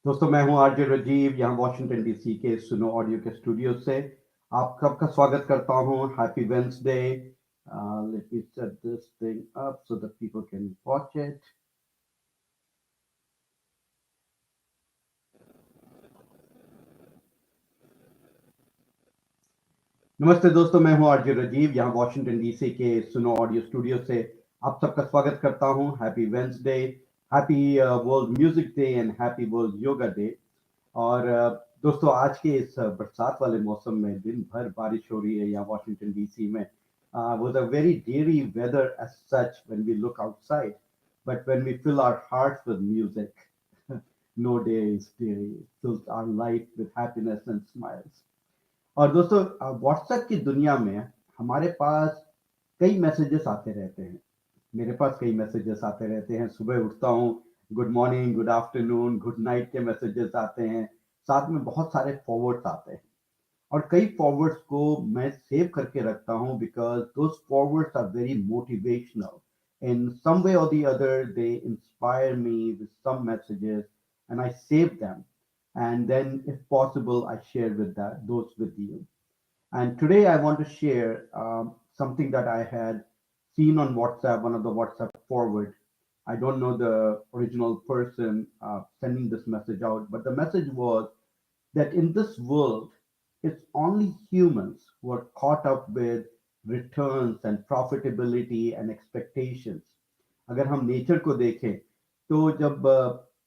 दोस्तों मैं हूं आरजे राजीव यहाँ वॉशिंगटन डीसी के सुनो ऑडियो के स्टूडियो से आप सबका स्वागत करता हूं happy Wednesday let me set this thing up so that people can watch it नमस्ते दोस्तों मैं हूं आरजे राजीव यहाँ वॉशिंगटन डीसी के सुनो ऑडियो स्टूडियो से आप सबका स्वागत करता हूं happy Wednesday happy world music day and happy world yoga day और दोस्तों आज के इस बरसात वाले मौसम में दिन भर बारिश हो रही है यहाँ वॉशिंगटन डीसी में was a very dreary weather as such when we look outside, but when we fill our hearts with music, no day is dreary. It fills our life with happiness and smiles. और दोस्तों WhatsApp की दुनिया में हमारे पास कई messages आते रहते हैं। मेरे पास कई मैसेजेस आते रहते हैं। सुबह उठता हूँ, good morning, good afternoon, good night के मैसेजेस आते हैं। साथ में बहुत सारे फॉरवर्ड्स आते हैं और कई फॉरवर्ड्स को मैं सेव करके रखता हूँ because those forwards are very motivational in some way or the other they inspire me with some messages and I save them and then if possible I share with those with you. And today I want to share something that I had seen on WhatsApp, one of the WhatsApp forward. I don't know the original person sending this message out, but the message was that in this world, it's only humans who are caught up with returns and profitability and expectations. अगर हम nature को देखें तो जब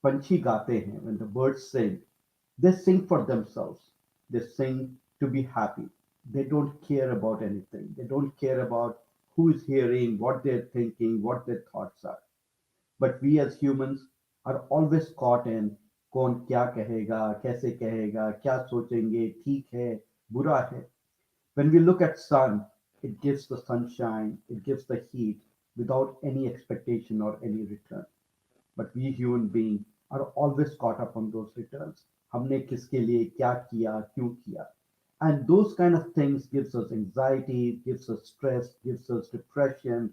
पंछी गाते हैं, when the birds sing, they sing for themselves. They sing to be happy. They don't care about anything. They don't care about who is hearing, what they're thinking, what their thoughts are. But we as humans are always caught in कौन क्या कहेगा, कैसे कहेगा, क्या सोचेंगे, ठीक है, बुरा है. When we look at sun, it gives the sunshine, it gives the heat without any expectation or any return. But we human beings are always caught up on those returns. हमने किसके लिए क्या किया, क्यों किया. And those kind of things gives us anxiety, gives us stress, gives us depression,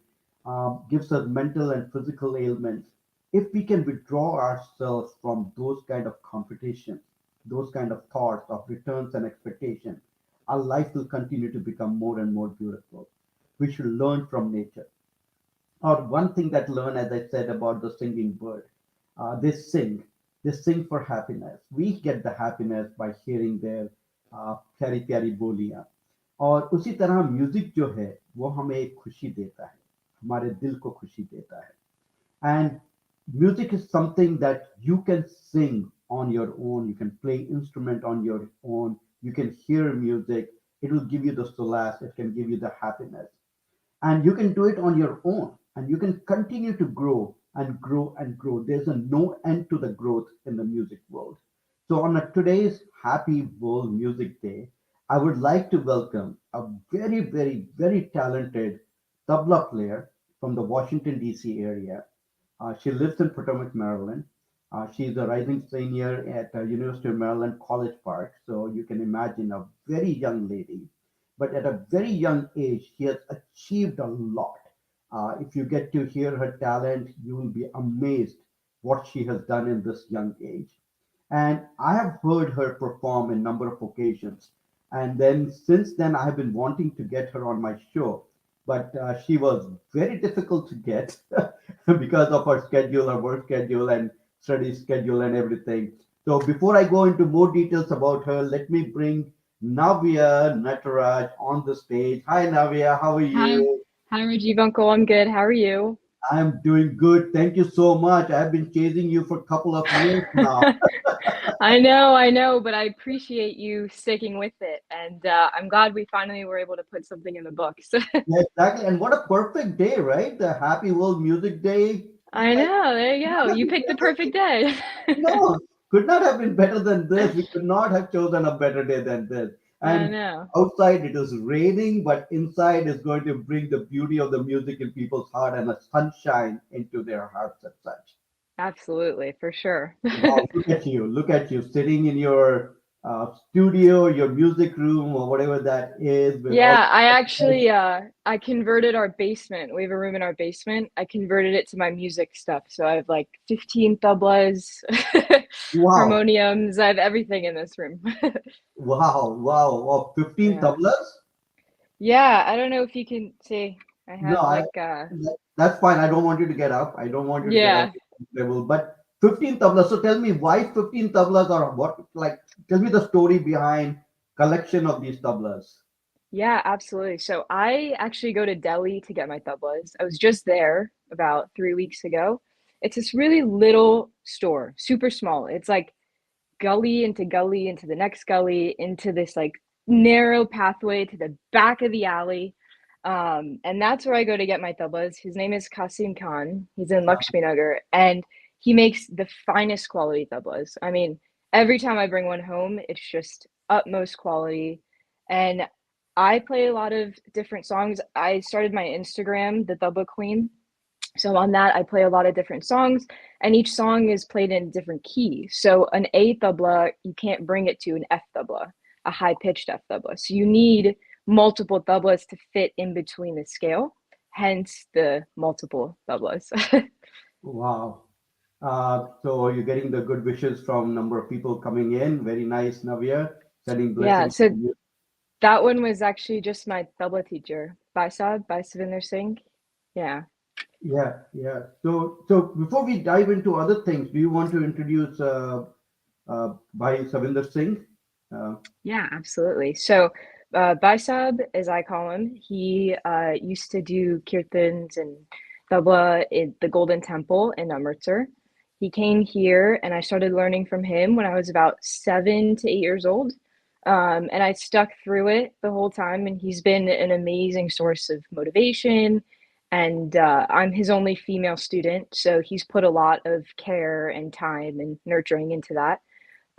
gives us mental and physical ailments. If we can withdraw ourselves from those kind of competitions, those kind of thoughts of returns and expectations, our life will continue to become more and more beautiful. We should learn from nature. Or one thing that learn, as I said about the singing bird, they sing. They sing for happiness. We get the happiness by hearing their प्यारी प्यारी बोलियां. और उसी तरह music जो है वो हमें एक खुशी देता है, हमारे दिल को खुशी देता है. And music is something that you can sing on your own. You can play instrument on your own. You can hear music. It will give you the solace. It can give you the happiness. And you can do it on your own. And you can continue to grow and grow and grow. There's a no end to the growth in the music world. So on today's Happy World Music Day, I would like to welcome a very, very, very talented tabla player from the Washington, D.C. area. She lives in Potomac, Maryland. She's a rising senior at University of Maryland College Park. So you can imagine a very young lady. But at a very young age, she has achieved a lot. If you get to hear her talent, you will be amazed what she has done in this young age. And I have heard her perform a number of occasions. And then since then, I have been wanting to get her on my show, but she was very difficult to get because of her schedule, her work schedule, and study schedule, and everything. So before I go into more details about her, let me bring Navya Nataraj on the stage. Hi, Navya. How are Hi, you? hi, Rajiv Uncle. I'm good. How are you? I'm doing good. Thank you so much. I've been chasing you for a couple of years now. I know, but I appreciate you sticking with it, and I'm glad we finally were able to put something in the books. Yeah, exactly. And what a perfect day, right? The Happy World Music Day. It's I like, know. There you could go. not have You been picked the better. perfect day. No, could not have been better than this. We could not have chosen a better day than this. I And know. outside it is raining, but inside is going to bring the beauty of the music in people's heart and the sunshine into their hearts and such. Absolutely, for sure. Wow, look at you, sitting in your studio, your music room, or whatever that is, with all. Yeah, I actually I converted our basement. We have a room in our basement. I converted it to my music stuff. So I have like 15 tablas, Wow, harmoniums. I have everything in this room. wow, 15 Yeah. tablas? Yeah, I don't know if you can see. I No, have like that's fine. I don't want you to get up. I don't want you to get up yeah. to that level. But 15 tablas. So tell me why 15 tablas, or what? Like, tell me the story behind collection of these tablas. Yeah, absolutely. So I actually go to Delhi to get my tablas. I was just there about 3 weeks ago. It's this really little store, super small. It's like gully into the next gully into this like narrow pathway to the back of the alley. And that's where I go to get my tablas. His name is Kasim Khan. He's in Lakshmi Nagar, and he makes the finest quality tablas. I mean, every time I bring one home, it's just utmost quality. And I play a lot of different songs. I started my Instagram, the Tabla Queen, so on that, I play a lot of different songs, and each song is played in a different key. So an A tabla, you can't bring it to an F tabla, a high pitched F tabla. So you need multiple tablas to fit in between the scale, hence the multiple tablas. Wow. So you're getting the good wishes from number of people coming in. Very nice, Navya. Sending Yeah, blessings to so you. that one was actually just my tabla teacher, Baisab, Baisavinder Singh. Yeah. Yeah. So before we dive into other things, do you want to introduce Bhai Savinder Singh? Uh, Yeah, absolutely. So, Baisab, as I call him, he used to do kirtans and tabla in the Golden Temple in Amritsar. He came here, and I started learning from him when I was about 7 to 8 years old. And I stuck through it the whole time, and he's been an amazing source of motivation. And I'm his only female student, so he's put a lot of care and time and nurturing into that.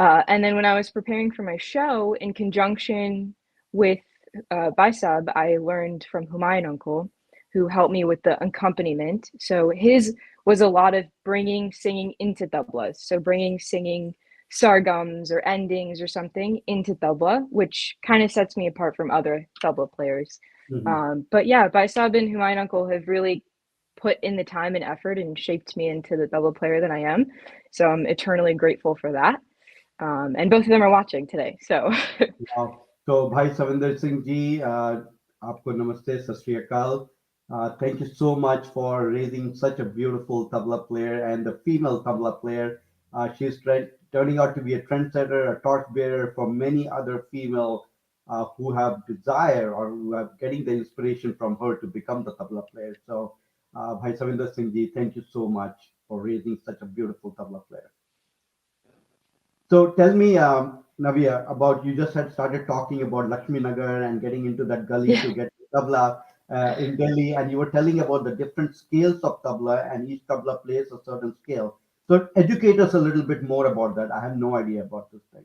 And then when I was preparing for my show, in conjunction with Baisab, I learned from Humayun Uncle, who helped me with the accompaniment. So his was a lot of bringing singing into tablas. So bringing singing sargams or endings or something into tabla, which kind of sets me apart from other tabla players. mhm. But yeah, Baisab and Humayun Uncle have really put in the time and effort and shaped me into the tabla player that I am. So I'm eternally grateful for that. And both of them are watching today. So, Wow. So Bhai Savinder Singh ji, आपको नमस्ते, सत श्री अकाल. Thank you so much for raising such a beautiful tabla player and the female tabla player. She's turning out to be a trendsetter, a torchbearer for many other female who have desire or who are getting the inspiration from her to become the tabla player. So, Bhai Savinder Singh ji, thank you so much for raising such a beautiful tabla player. So tell me, Navya, about you just had started talking about Lakshmi Nagar and getting into that gully yeah. to get tabla in Delhi, and you were telling about the different scales of tabla, and each tabla plays a certain scale. So educate us a little bit more about that. I have no idea about this thing.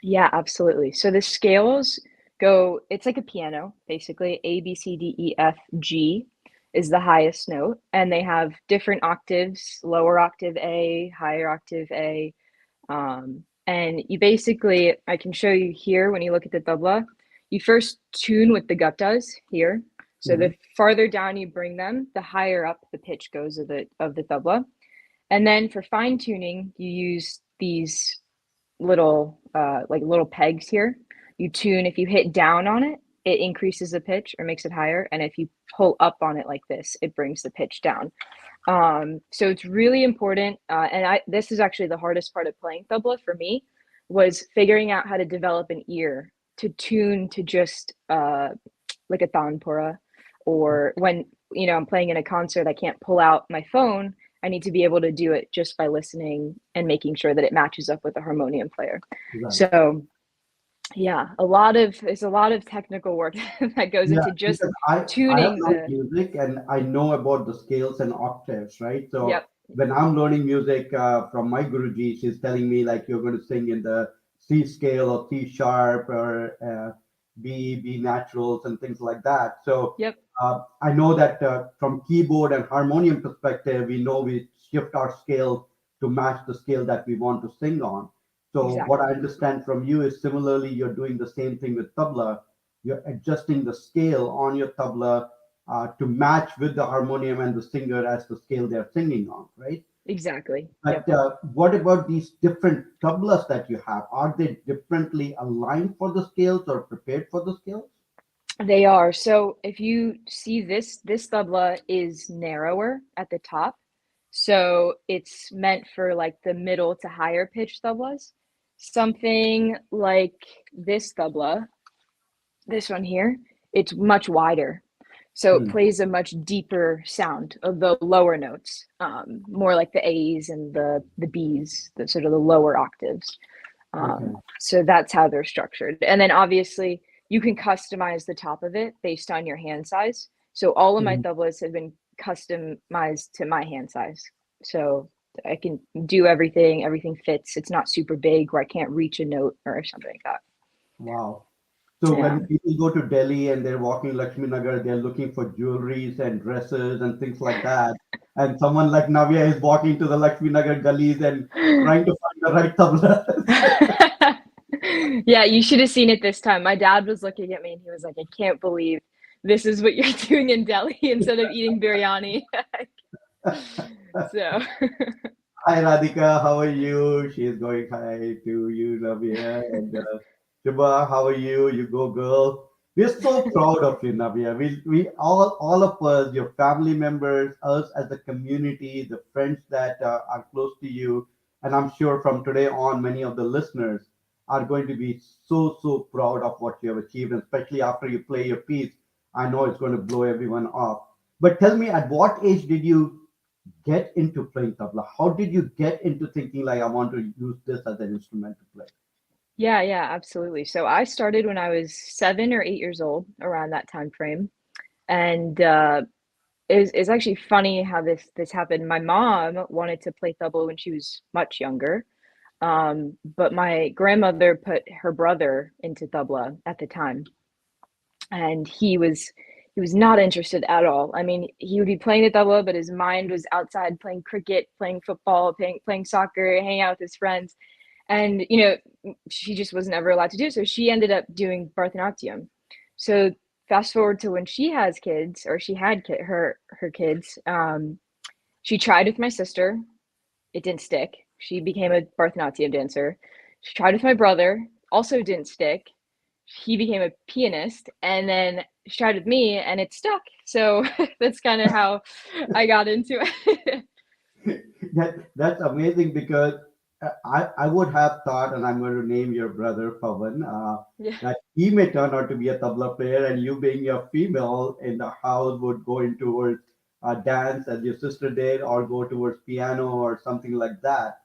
Yeah, absolutely. So the scales go, it's like a piano, basically. A, B, C, D, E, F, G is the highest note. And they have different octaves, lower octave A, higher octave A. And you basically, I can show you here when you look at the tabla, you first tune with the guttas here. So Hmm. the farther down you bring them, the higher up the pitch goes of the tabla. And then for fine tuning, you use these little like little pegs here. You tune if you hit down on it, it increases the pitch or makes it higher, and if you pull up on it like this, it brings the pitch down. So it's really important, and I this is actually the hardest part of playing tabla for me was figuring out how to develop an ear to tune to just like a tanpura, or when I'm playing in a concert, I can't pull out my phone. I need to be able to do it just by listening and making sure that it matches up with the harmonium player. Right. So yeah, there's a lot of technical work that goes Yeah, into just because I have tuning learned the. music and I know about the scales and octaves, right? So Yep. when I'm learning music from my Guruji, she's telling me like you're going to sing in the C scale or C sharp or B naturals and things like that. So Yep. I know that from keyboard and harmonium perspective, we know we shift our scale to match the scale that we want to sing on. So what I Exactly. understand from you is similarly you're doing the same thing with tabla. You're adjusting the scale on your tabla to match with the harmonium and the singer as the scale they're singing on, right? Exactly. Yep. But what about these different tablas that you have? Are they differently aligned for the scales or prepared for the scales? They are. So if you see this tabla is narrower at the top. So it's meant for like the middle to higher pitch tablas. Something like this tabla, this one here, it's much wider. So it Hmm. plays a much deeper sound of the lower notes, more like the A's and the B's, the sort of the lower octaves. Okay. So that's how they're structured. And then obviously you can customize the top of it based on your hand size. So all of my Mhm. tablas have been customized to my hand size. So I can do everything, everything fits. It's not super big where I can't reach a note or something like that. Wow. So Yeah. when people go to Delhi and they're walking Lakshmi Nagar, they're looking for jewelries and dresses and things like that. And someone like Navya is walking to the Lakshmi Nagar gullies and trying to find the right tablas. Yeah, you should have seen it this time. My dad was looking at me and he was like, I can't believe this is what you're doing in Delhi instead of eating biryani. So, Hi Radhika, how are you? She is going hi to you, Navya. And Shubha, how are you? You go, girl. We're so proud of you, Navya. We all of us, your family members, us as a community, the friends that are close to you, and I'm sure from today on, many of the listeners are going to be so proud of what you have achieved, and especially after you play your piece. I know it's going to blow everyone off. But tell me, at what age did you get into playing tabla? How did you get into thinking like I want to use this as an instrument to play? yeah, yeah, absolutely. So I started when I was 7 or 8 years old, around that time frame. And it's actually funny how this happened. My mom wanted to play tabla when she was much younger. But my grandmother put her brother into tabla at the time, and he was not interested at all. I mean, he would be playing the tabla, but his mind was outside playing cricket, playing football, playing soccer, hanging out with his friends. And she just was never allowed to do it, so she ended up doing Bharatanatyam. So fast forward to when she has kids, or she had her kids. She tried with my sister. It didn't stick. She became a Bharatanatyam dancer. She tried with my brother, also didn't stick. He became a pianist, and then she tried with me, and it stuck. So that's kind of how I got into it. That's amazing because I would have thought, and I'm going to name your brother Pavan, Yeah, that he may turn out to be a tabla player, and you being a female in the house would go into towards dance as your sister did, or go towards piano or something like that,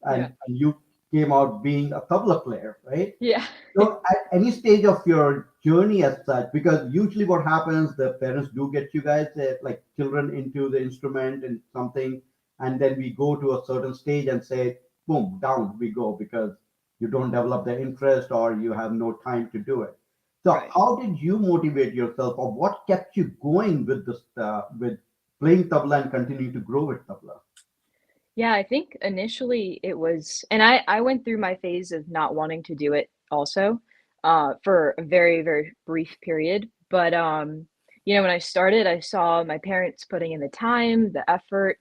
yeah, and you came out being a tabla player, right? yeah, So, at any stage of your journey as such, because usually what happens, the parents do get you guys, like children, into the instrument and something, and then we go to a certain stage and say, boom, down we go because you don't develop the interest or you have no time to do it. So, right. how did you motivate yourself, or what kept you going with this, with playing tabla and continuing to grow with tabla? Yeah, I think initially it was, and I went through my phase of not wanting to do it also, for a very, very brief period. But when I started, I saw my parents putting in the time, the effort,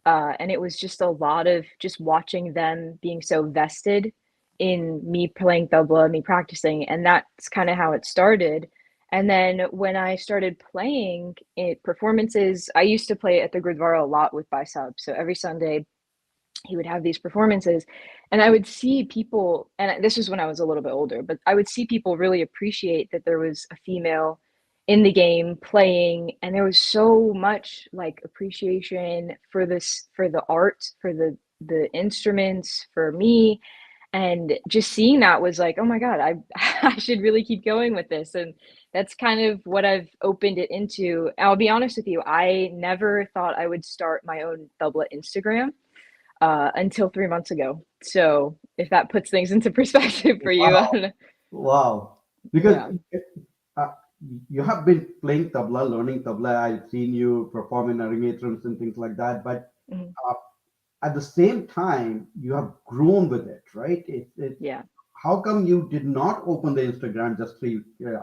and it was just a lot of just watching them being so vested in me playing tabla, me practicing, and that's kind of how it started. And then when I started playing it performances, I used to play at the Gurdwara a lot with Baisab. So every Sunday he would have these performances, and I would see people, and this was when I was a little bit older, but I would see people really appreciate that there was a female in the game playing, and there was so much like appreciation for this, for the art, for the instruments, for me. And just seeing that was like, oh my god, I I should really keep going with this. And that's kind of what I've opened it into. I'll be honest with you, I never thought I would start my own tabla Instagram until 3 months ago. So if that puts things into perspective for you, I Wow, don't know. wow. Because Yeah. uh, you have been playing tabla, learning tabla. I've seen you perform in arangetrams and things like that. But Mhm. uh, at the same time, you have grown with it, right? Yeah. How come you did not open the Instagram just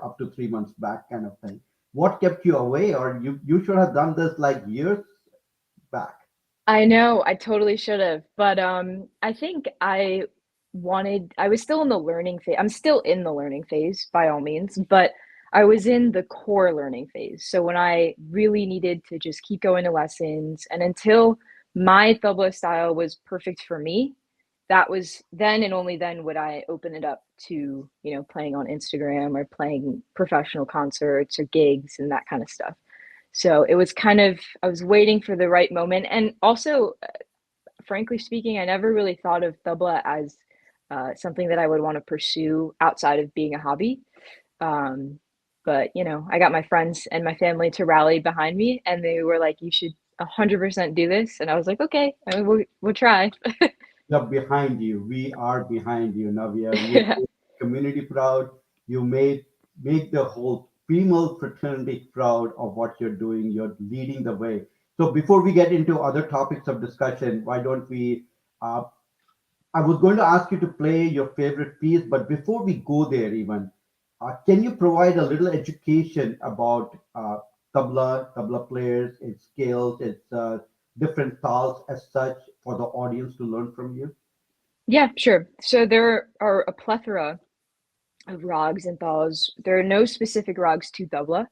up to 3 months back, kind of thing? What kept you away, or you should have done this like years back? I know, I totally should have, but, I think I was still in the learning phase. I'm still in the learning phase by all means, but I was in the core learning phase. So when I really needed to just keep going to lessons and until my tabla style was perfect for me, that was then and only then would I open it up to, playing on Instagram or playing professional concerts or gigs and that kind of stuff. So it was kind of I was waiting for the right moment, and also, frankly speaking, I never really thought of tabla as something that I would want to pursue outside of being a hobby. Um, but I got my friends and my family to rally behind me, and they were like, "You should 100% do this," and I was like, "Okay, I mean, we'll try." We're behind you. We are behind you. Now you Yeah. made the community proud. You make the whole female fraternity proud of what you're doing. You're leading the way. So before we get into other topics of discussion, why don't we? Uh, I was going to ask you to play your favorite piece, but before we go there, even can you provide a little education about tabla players, its scales, its different tals as such for the audience to learn from you? Yeah, sure. So there are a plethora of rags and thals. There are no specific rags to tabla.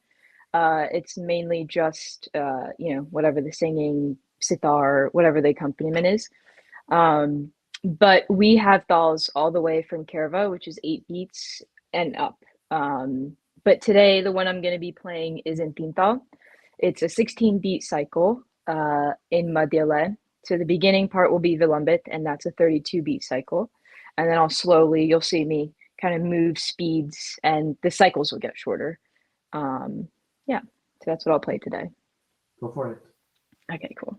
It's mainly just whatever the singing, sitar, whatever the accompaniment is. Um, but we have thals all the way from Kerva, which is 8 beats and up. But today the one I'm going to be playing is in Tintal. It's a 16 beat cycle in Madhyale. So the beginning part will be Vilambit, and that's a 32 beat cycle. And then you'll see me kind of move speeds, and the cycles will get shorter. Um, yeah, so that's what I'll play today. Go for it. Okay, cool.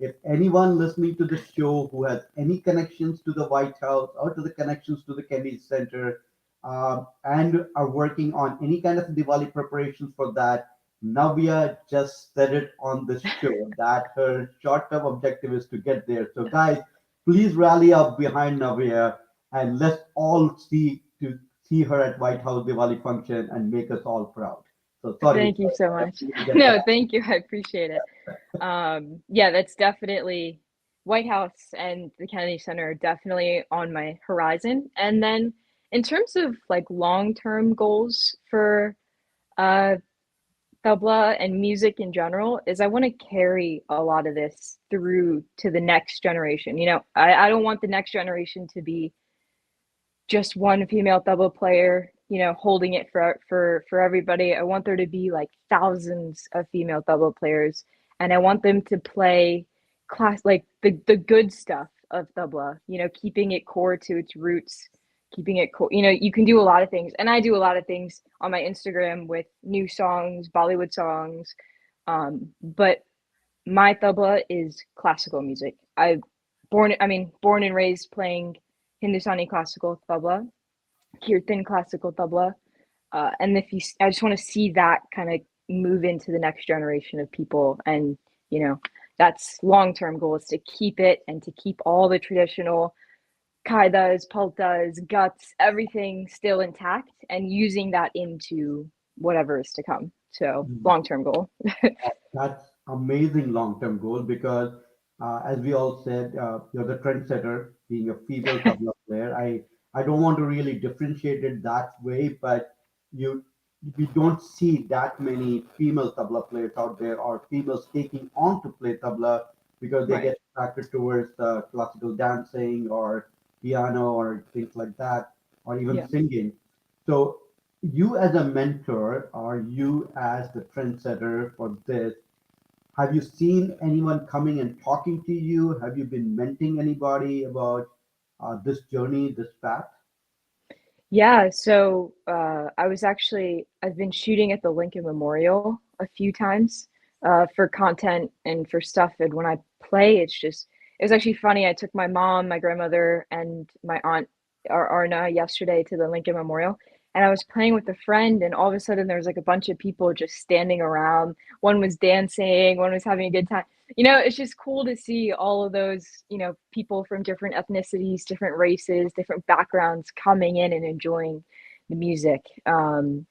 If anyone listening to the show who has any connections to the White House or to the connections to the Kennedy Center, and are working on any kind of Diwali preparations for that, Navya just said it on this show that her short-term objective is to get there. So, guys, please rally up behind Navya and let's all see her at White House Diwali function and make us all proud. So, sorry, Thank you so much. sorry to get No, that. thank you. I appreciate it. Yeah, that's definitely White House and the Kennedy Center are definitely on my horizon. And then in terms of like long-term goals for uh tabla and music in general, is I want to carry a lot of this through to the next generation. I don't want the next generation to be just one female tabla player, holding it for everybody. I want there to be like thousands of female tabla players, and I want them to play class like the good stuff of tabla. Keeping it core to its roots, keeping it core. You can do a lot of things, and I do a lot of things on my Instagram with new songs, Bollywood songs. But my tabla is classical music. Born and raised playing Hindustani classical tabla, kirtan classical tabla, and I just want to see that kind of move into the next generation of people, and you know, that's long term goal is to keep it and to keep all the traditional kaidas, paltas, guts, everything still intact, and using that into whatever is to come. So long term goal. That's amazing long-term goal because, as we all said, you're the trendsetter, being a female tabla player. I don't want to really differentiate it that way, but you we don't see that many female tabla players out there or females taking on to play tabla because they Right. get attracted towards classical dancing or piano or things like that, or even Yeah. singing. So you as a mentor or you as the trendsetter for this, have you seen anyone coming and talking to you? Have you been mentoring anybody about this journey, this path? Yeah, so I've been shooting at the Lincoln Memorial a few times for content and for stuff. And when I play, it was actually funny. I took my mom, my grandmother, and my aunt Arna yesterday to the Lincoln Memorial. And I was playing with a friend, and all of a sudden there was like a bunch of people just standing around. One was dancing, one was having a good time. It's just cool to see all of those, people from different ethnicities, different races, different backgrounds coming in and enjoying the music.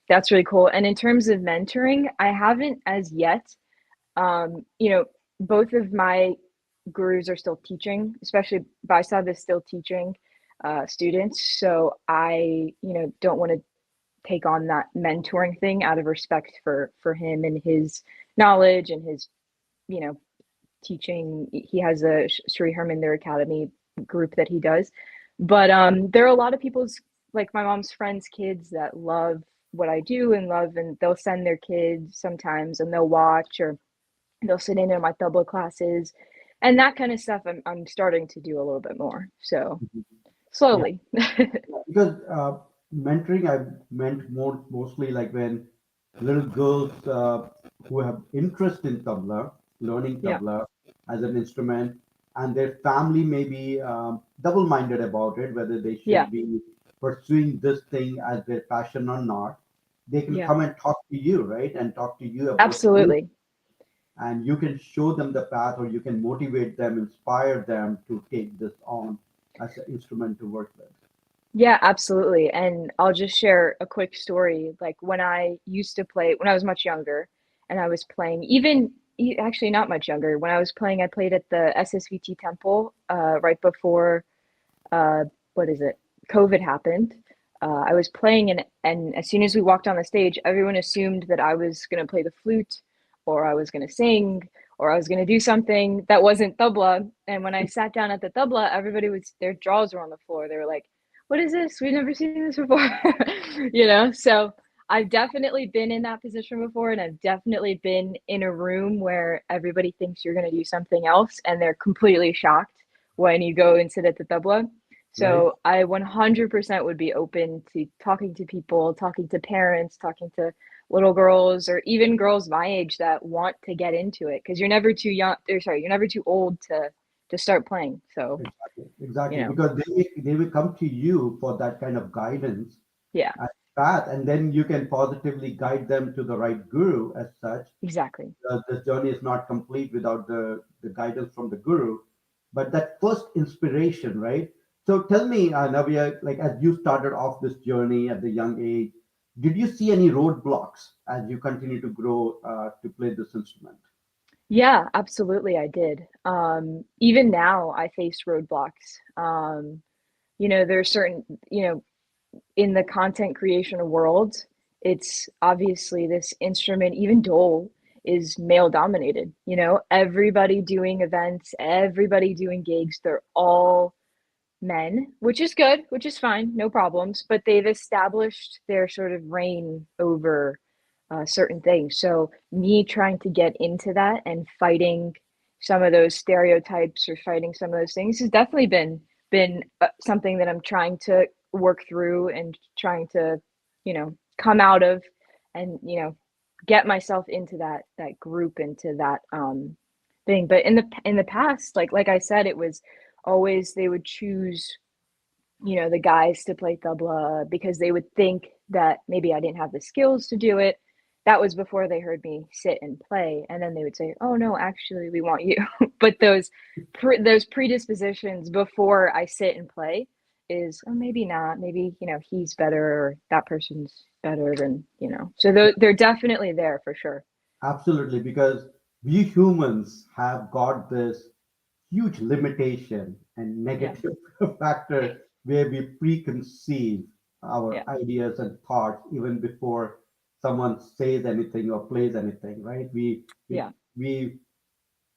That's really cool. And in terms of mentoring, I haven't as yet. Um, you know, Both of my gurus are still teaching, especially Vaisab is still teaching students. So I don't want to take on that mentoring thing out of respect for him and his knowledge and his, you know, teaching. He has a Sri Harminder Academy group that he does. But there are a lot of people's, like my mom's friends' kids that love what I do and they'll send their kids sometimes and they'll watch or they'll sit in my tabla classes and that kind of stuff. I'm starting to do a little bit more. So Yeah, slowly. because mentoring, I meant mostly like when little girls who have interest in tabla, learning Yeah. tabla as an instrument, and their family may be double-minded about it, whether they Yeah. should be pursuing this thing as their passion or not. They can Yeah. come and talk to you, right, and talk to you about you, Absolutely. and you can show them the path, or you can motivate them, inspire them to take this on as an instrument to work with. Yeah, absolutely. And I'll just share a quick story. Like when I used to play, when I was much younger, and I was playing, actually not much younger, when I was playing, I played at the SSVT temple right before, uh, what is it? COVID happened. I was playing, and as soon as we walked on the stage, everyone assumed that I was going to play the flute, or I was going to sing, or I was going to do something that wasn't tabla. And when I sat down at the tabla, their jaws were on the floor. They were like, "What is this? We've never seen this before." So I've definitely been in that position before, and I've definitely been in a room where everybody thinks you're going to do something else, and they're completely shocked when you go and sit at the tabla. right? So I 100% would be open to talking to people, talking to parents, talking to little girls or even girls my age that want to get into it because you're never too young, or sorry, you're never too old to start playing. So, Exactly, you exactly. know, Because they will come to you for that kind of guidance yeah, and path, and then you can positively guide them to the right guru as such. exactly. This journey is not complete without the guidance from the guru, but that first inspiration, right? So tell me, Navya, like as you started off this journey at the young age, did you see any roadblocks as you continue to grow to play this instrument? Yeah, absolutely. I did. Even now I face roadblocks. There's certain, in the content creation world, it's obviously this instrument, even Dole, is male dominated. Everybody doing events, everybody doing gigs, they're all men, which is good, which is fine, no problems. But they've established their sort of reign over certain things. So, me trying to get into that and fighting some of those stereotypes or fighting some of those things has definitely been something that I'm trying to work through and trying to, come out of and get myself into that group, into that thing. But in the past, like I said, it was always they would choose, the guys to play tabla because they would think that maybe I didn't have the skills to do it. That was before they heard me sit and play, and then they would say, "Oh no, actually, we want you." But those predispositions before I sit and play is, oh, maybe not. Maybe he's better, or that person's better, and So they're definitely there for sure. Absolutely, because we humans have got this huge limitation and Yeah, negative factor where we preconceive yeah, our ideas and thoughts even before someone says anything or plays anything, right? We yeah, we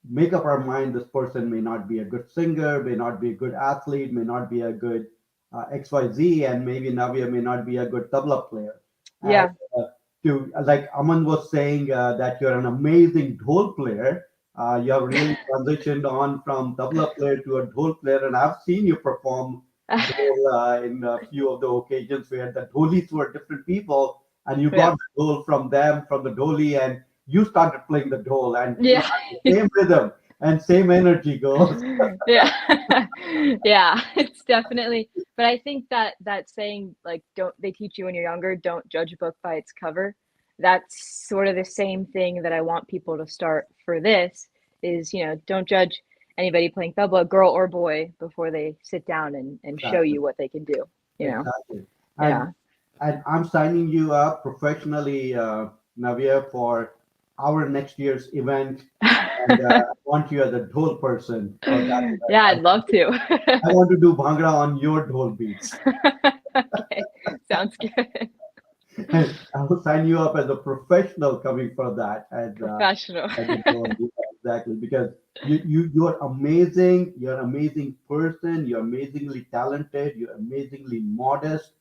make up our mind this person may not be a good singer, may not be a good athlete, may not be a good XYZ, and maybe Navya may not be a good tabla player. And yeah. uh, to like Aman was saying that you're an amazing dhol player. You have really transitioned on from tabla player to a dhol player, and I've seen you perform dhol in a few of the occasions where the dholis were different people, and you Yeah, got the dhol from them, from the dholi, and you started playing the dhol, and you yeah. had the same rhythm and same energy goes. Yeah. Yeah, it's definitely, but I think that saying, like, don't they teach you when you're younger, don't judge a book by its cover. That's sort of the same thing that I want people to start for this is, don't judge anybody playing tabla, girl or boy, before they sit down and show Exactly, you what they can do, you know? exactly. And Yeah. and I'm signing you up professionally, Navia, for our next year's event. And I want you as a dhol person for that Yeah, event. I'd love to. I want to do bhangra on your dhol beats. Okay, sounds good. And I will sign you up as a professional coming for that Professional. as a dhol beat, exactly, because you're amazing. You're an amazing person. You're amazingly talented. You're amazingly modest.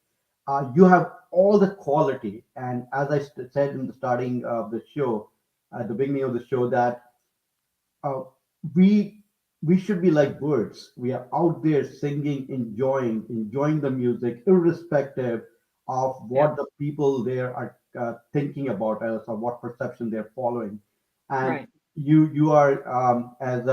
You have all the quality. And as I said in the starting of the show, at the beginning of the show, that uh, we we should be like birds. We are out there singing, enjoying the music, irrespective of Yeah, what the people there are thinking about us or what perception they're following. And right. you are as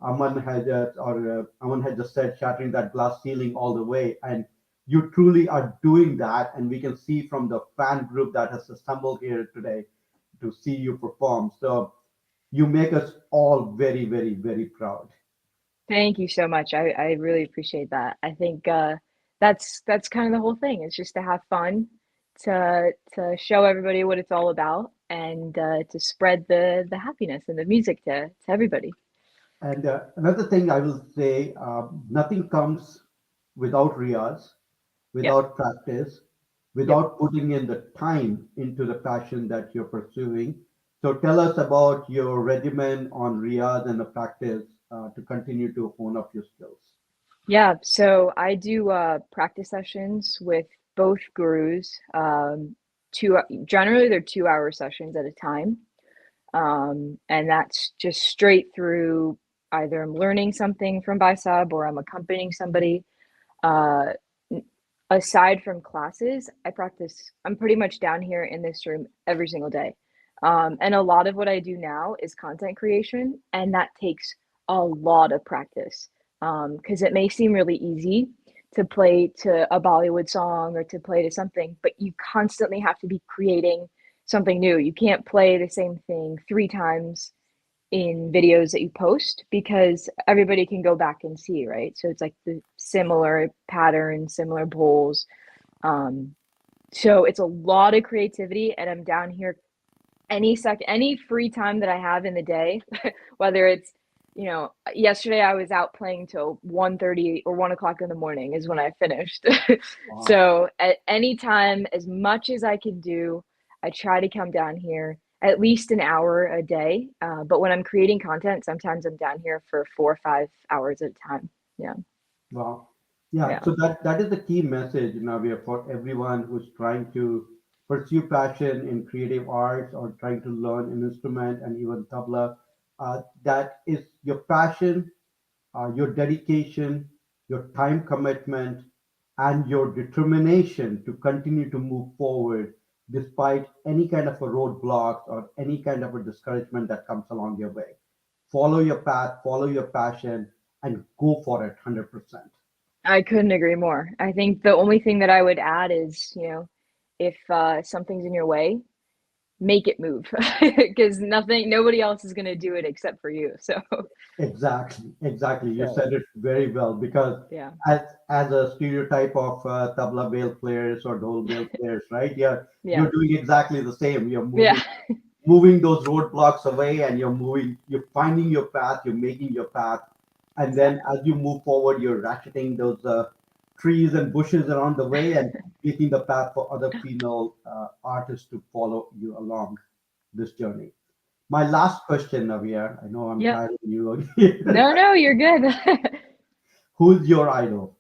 Aman had just said, shattering that glass ceiling all the way. And you truly are doing that, and we can see from the fan group that has assembled here today to see you perform. So you make us all very, very, very proud. Thank you so much. I really appreciate that. I think that's kind of the whole thing. It's just to have fun, to show everybody what it's all about, and to spread the happiness and the music to everybody. And another thing I will say, nothing comes without riyaz, Yeah. without practice, Yep. without putting in the time into the passion that you're pursuing. So tell us about your regimen on riyaz and the practice to continue to hone up your skills. Yeah. So I do practice sessions with both gurus. Two generally they're 2 hour sessions at a time. And that's just straight through, either I'm learning something from Bisab or I'm accompanying somebody. uh, aside from classes, I practice. I'm pretty much down here in this room every single day. And a lot of what I do now is content creation, and that takes a lot of practice. Because it may seem really easy to play to a Bollywood song or to play to something, but you constantly have to be creating something new. You can't play the same thing three times in videos that you post because everybody can go back and see, right? So it's like the similar patterns, similar bowls. Um, so it's a lot of creativity, and I'm down here any free time that I have in the day, whether it's yesterday I was out playing till 1:30 or 1 o'clock in the morning is when I finished. Wow. So at any time, as much as I can do, I try to come down here at least an hour a day. But when I'm creating content, sometimes I'm down here for 4 or 5 hours at a time. Yeah, Wow. Yeah, yeah, so that is the key message, Navya, for everyone who's trying to pursue passion in creative arts or trying to learn an instrument and even tabla. That is your passion, your dedication, your time commitment, and your determination to continue to move forward despite any kind of a roadblock or any kind of a discouragement that comes along your way. Follow your path, follow your passion, and go for it 100%. I couldn't agree more. I think the only thing that I would add is, if something's in your way, make it move because nobody else is going to do it except for you. So, Exactly, exactly. You so said it very well because yeah, as a stereotype of tabla bail players or dhol bail players, right? Yeah, yeah, you're doing exactly the same. You're yeah, moving those roadblocks away, and you're finding your path, you're making your path, and then exactly. as you move forward, you're ratcheting those trees and bushes around the way and making the path for other female artists to follow you along this journey. My last question, Navia, I know I'm Yep. tired of you. No, no, you're good. Who's your idol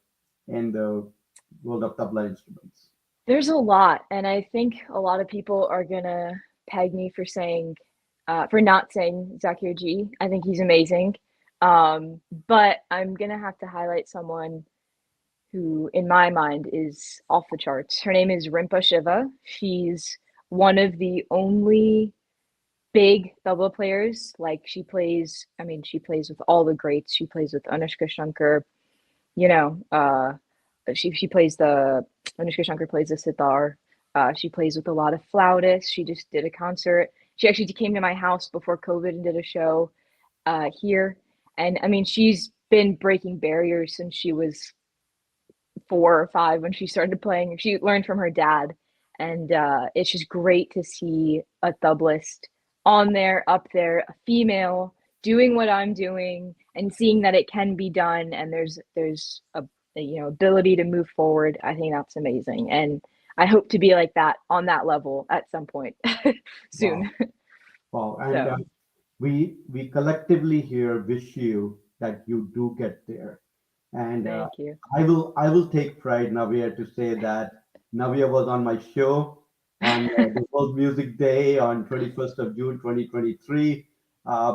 in the world of tabla instruments? There's a lot, and I think a lot of people are gonna peg me for not saying Zakir G. I think he's amazing. But I'm gonna have to highlight someone who, in my mind, is off the charts. Her name is Rimpa Shiva. She's one of the only big tabla players. Like she plays with all the greats. She plays with Anushka Shankar. You know, she plays the Anushka Shankar plays the sitar. She plays with a lot of flautists. She just did a concert. She actually came to my house before COVID and did a show here. And I mean, she's been breaking barriers since she was 4 or 5 when she started playing. She learned from her dad, and it's just great to see a thublist on there, up there, a female doing what I'm doing, and seeing that it can be done, and there's a ability to move forward. I think that's amazing, and I hope to be like that on that level at some point Wow, soon. wow. And So we collectively here wish you that you do get there. And thank you. I will take pride, Navia, to say that Navia was on my show on the World Music Day on 21st of June 2023.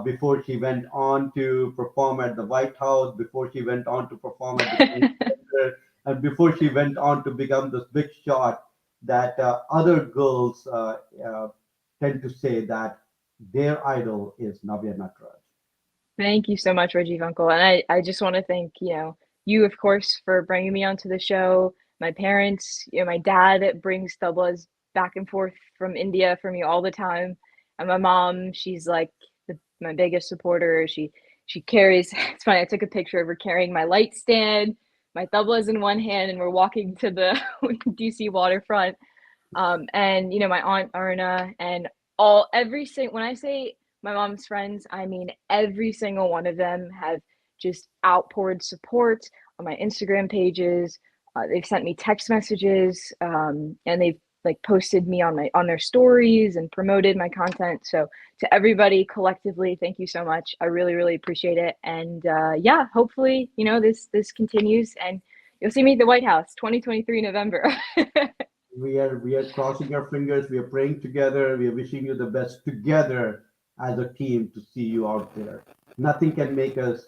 Before she went on to perform at the White House, before she went on to perform at the Kennedy Center, and before she went on to become this big shot that other girls tend to say that their idol is Navya Natraj. Thank you so much, Reggie Uncle. And I just want to thank, you, of course, for bringing me onto the show. My parents, my dad brings tablas back and forth from India for me all the time. And my mom, she's like my biggest supporter. She carries, it's funny, I took a picture of her carrying my light stand, my tablas in one hand, and we're walking to the DC waterfront. And my aunt Arna and every single when I say my mom's friends, I mean every single one of them have just outpoured support on my Instagram pages. They've sent me text messages, and they've like posted me on their stories and promoted my content. So to everybody collectively, thank you so much. I really really appreciate it. And yeah, hopefully this continues and you'll see me at the White House 2023 November. We are crossing our fingers. We are praying together. We are wishing you the best together as a team to see you out there. Nothing can make us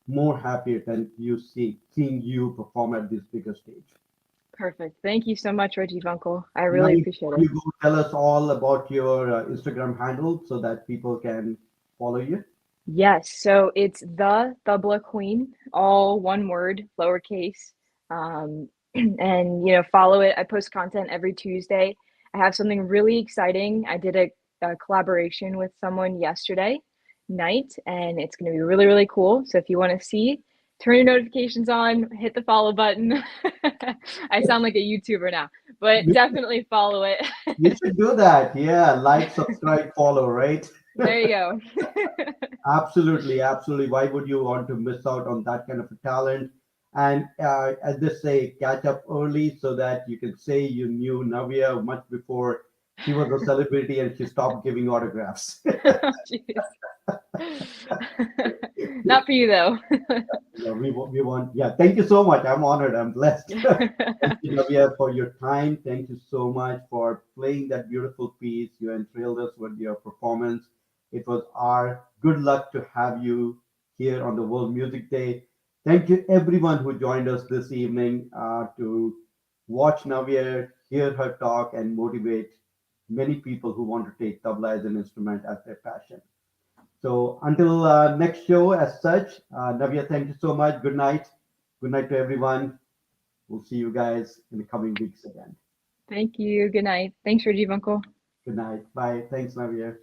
more happier than seeing you perform at this bigger stage. Perfect. Thank you so much, Rajiv Uncle. I really Naveen, appreciate could it. you go tell us all about your Instagram handle so that people can follow you? Yes, so it's the tabla queen, all one word, lowercase. And follow it. I post content every Tuesday. I have something really exciting. I did a collaboration with someone yesterday night, and it's going to be really, really cool. So if you want to see, turn your notifications on, hit the follow button. I sound like a YouTuber now, but You, definitely follow it. you should do that. Yeah, like, subscribe, follow, right? There you go. Absolutely, absolutely. Why would you want to miss out on that kind of a talent? And as they say, catch up early so that you can say you knew Navya much before she was a celebrity and she stopped giving autographs. Oh, jeez. Not for you though. Yeah, we want, yeah, thank you so much. I'm honored. I'm blessed. Thank you, Navya, for your time. Thank you so much for playing that beautiful piece. You enthralled us with your performance. It was our good luck to have you here on the World Music Day. Thank you, everyone who joined us this evening to watch Navya, hear her talk, and motivate many people who want to take tabla as an instrument as their passion. So until next show, as such, Navya, thank you so much. Good night. Good night to everyone. We'll see you guys in the coming weeks again. Thank you. Good night. Thanks, Rajiv Uncle. Good night. Bye. Thanks, Navya.